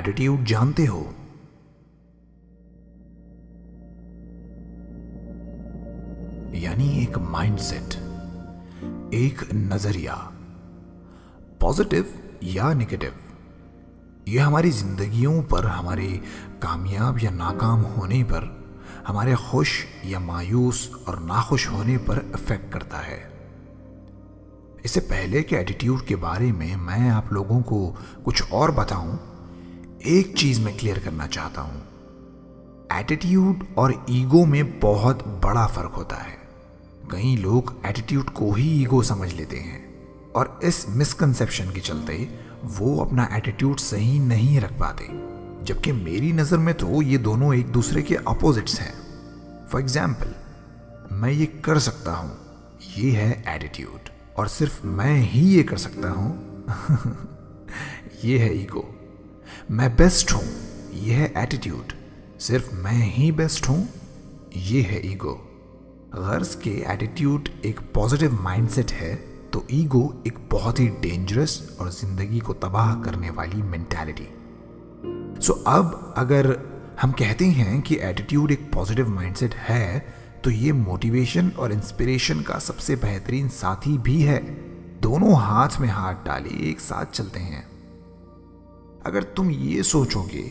Attitude जानते हो? यानी एक माइंडसेट, एक नजरिया, पॉजिटिव या नेगेटिव। यह हमारी जिंदगियों पर, हमारे कामयाब या नाकाम होने पर, हमारे खुश या मायूस और नाखुश होने पर इफेक्ट करता है। इससे पहले कि एटीट्यूड के बारे में मैं आप लोगों को कुछ और बताऊं, एक चीज मैं क्लियर करना चाहता हूं। एटीट्यूड और ईगो में बहुत बड़ा फर्क होता है। कई लोग एटीट्यूड को ही ईगो समझ लेते हैं और इस मिसकंसेप्शन के चलते वो अपना एटीट्यूड सही नहीं रख पाते, जबकि मेरी नजर में तो ये दोनों एक दूसरे के अपोजिट्स हैं। फॉर एग्जाम्पल, मैं ये कर सकता हूं, ये है एटीट्यूड, और सिर्फ मैं ही ये कर सकता हूं ये है ईगो। मैं बेस्ट हूं, ये है एटीट्यूड, सिर्फ मैं ही बेस्ट हूं, ये है ईगो। गर्ज के एटीट्यूड एक पॉजिटिव माइंडसेट है, तो ईगो एक बहुत ही डेंजरस और जिंदगी को तबाह करने वाली मेंटालिटी। सो अब अगर हम कहते हैं कि एटीट्यूड एक पॉजिटिव माइंडसेट है, तो ये मोटिवेशन और इंस्पिरेशन का सबसे बेहतरीन साथी भी है। दोनों हाथ में हाथ डाले एक साथ चलते हैं। अगर तुम ये सोचोगे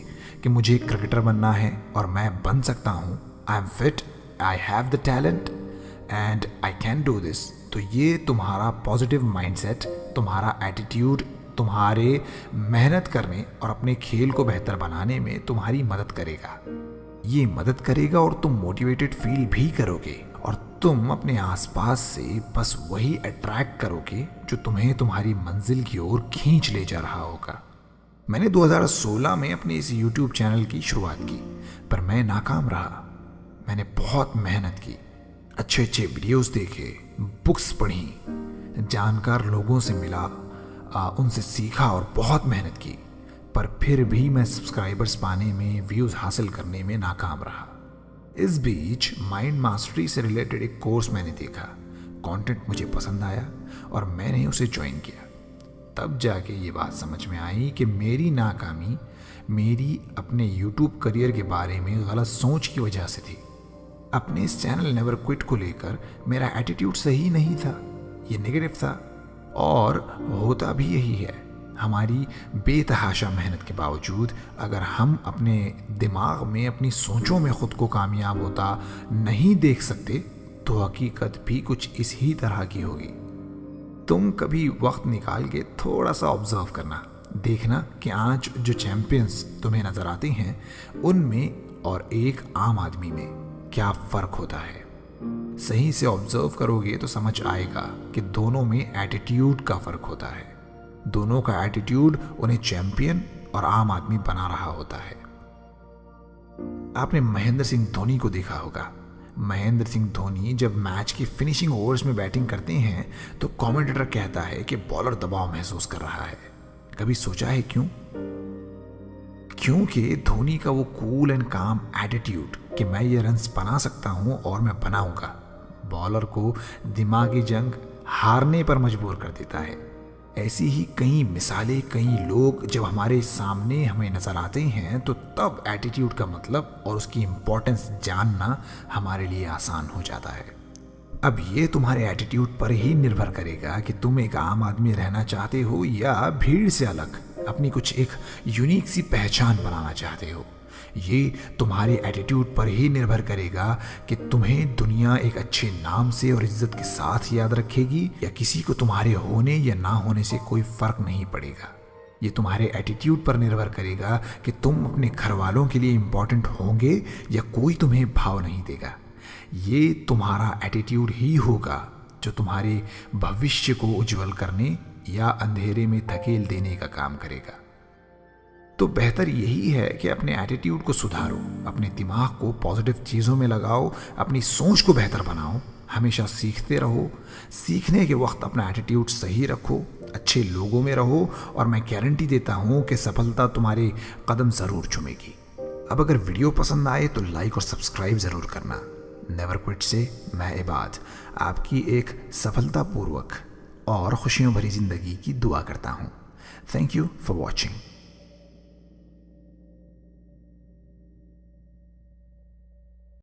कि मुझे क्रिकेटर बनना है और मैं बन सकता हूं, I am fit, I have the talent and I can do this, तो ये तुम्हारा पॉजिटिव माइंडसेट, तुम्हारा एटीट्यूड तुम्हारे मेहनत करने और अपने खेल को बेहतर बनाने में तुम्हारी मदद करेगा। ये मदद करेगा और तुम मोटिवेटेड फील भी करोगे, और तुम अपने आसपास से बस वही अट्रैक्ट करोगे जो तुम्हें तुम्हारी मंजिल की ओर खींच ले जा रहा होगा। मैंने 2016 में अपने इस YouTube चैनल की शुरुआत की, पर मैं नाकाम रहा। मैंने बहुत मेहनत की, अच्छे अच्छे वीडियोस देखे, बुक्स पढ़ी, जानकार लोगों से मिला, उनसे सीखा और बहुत मेहनत की, पर फिर भी मैं सब्सक्राइबर्स पाने में, व्यूज हासिल करने में नाकाम रहा। इस बीच माइंड मास्टरी से रिलेटेड एक कोर्स मैंने देखा, कंटेंट मुझे पसंद आया और मैंने उसे ज्वाइन किया। तब जाके ये बात समझ में आई कि मेरी नाकामी मेरी अपने YouTube करियर के बारे में गलत सोच की वजह से थी। अपने इस चैनल नेवर क्विट को लेकर मेरा एटीट्यूड सही नहीं था, ये नेगेटिव था, और होता भी यही है। हमारी बेतहाशा मेहनत के बावजूद अगर हम अपने दिमाग में, अपनी सोचों में खुद को कामयाब होता नहीं देख सकते, तो हकीकत भी कुछ इस ही तरह की होगी। तुम कभी वक्त निकाल के थोड़ा सा ऑब्जर्व करना, देखना कि आज जो चैंपियंस तुम्हें नजर आते हैं, उनमें और एक आम आदमी में क्या फर्क होता है। सही से ऑब्जर्व करोगे तो समझ आएगा कि दोनों में एटीट्यूड का फर्क होता है। दोनों का एटीट्यूड उन्हें चैंपियन और आम आदमी बना रहा होता है। आपने महेंद्र सिंह धोनी को देखा होगा। महेंद्र सिंह धोनी जब मैच की फिनिशिंग ओवर्स में बैटिंग करते हैं तो कमेंटेटर कहता है कि बॉलर दबाव महसूस कर रहा है। कभी सोचा है क्यों? क्योंकि धोनी का वो कूल एंड काम एटीट्यूड कि मैं ये रन्स बना सकता हूं और मैं बनाऊंगा, बॉलर को दिमागी जंग हारने पर मजबूर कर देता है। ऐसी ही कई मिसालें, कई लोग जब हमारे सामने हमें नजर आते हैं तो तब एटीट्यूड का मतलब और उसकी इम्पोर्टेंस जानना हमारे लिए आसान हो जाता है। अब ये तुम्हारे एटीट्यूड पर ही निर्भर करेगा कि तुम एक आम आदमी रहना चाहते हो या भीड़ से अलग अपनी कुछ एक यूनिक सी पहचान बनाना चाहते हो। ये तुम्हारे एटीट्यूड पर ही निर्भर करेगा कि तुम्हें दुनिया एक अच्छे नाम से और इज्जत के साथ याद रखेगी या किसी को तुम्हारे होने या ना होने से कोई फर्क नहीं पड़ेगा। ये तुम्हारे एटीट्यूड पर निर्भर करेगा कि तुम अपने घर वालों के लिए इम्पोर्टेंट होंगे या कोई तुम्हें भाव नहीं देगा। ये तुम्हारा एटीट्यूड ही होगा जो तुम्हारे भविष्य को उज्जवल करने या अंधेरे में धकेल देने का काम करेगा। तो बेहतर यही है कि अपने एटीट्यूड को सुधारो, अपने दिमाग को पॉजिटिव चीज़ों में लगाओ, अपनी सोच को बेहतर बनाओ, हमेशा सीखते रहो, सीखने के वक्त अपना एटीट्यूड सही रखो, अच्छे लोगों में रहो, और मैं गारंटी देता हूँ कि सफलता तुम्हारे कदम ज़रूर चूमेगी। अब अगर वीडियो पसंद आए तो लाइक और सब्सक्राइब ज़रूर करना। नेवर क्विट से मैं इबाद आपकी एक सफलतापूर्वक और खुशियों भरी ज़िंदगी की दुआ करता हूँ। Thank you for watching.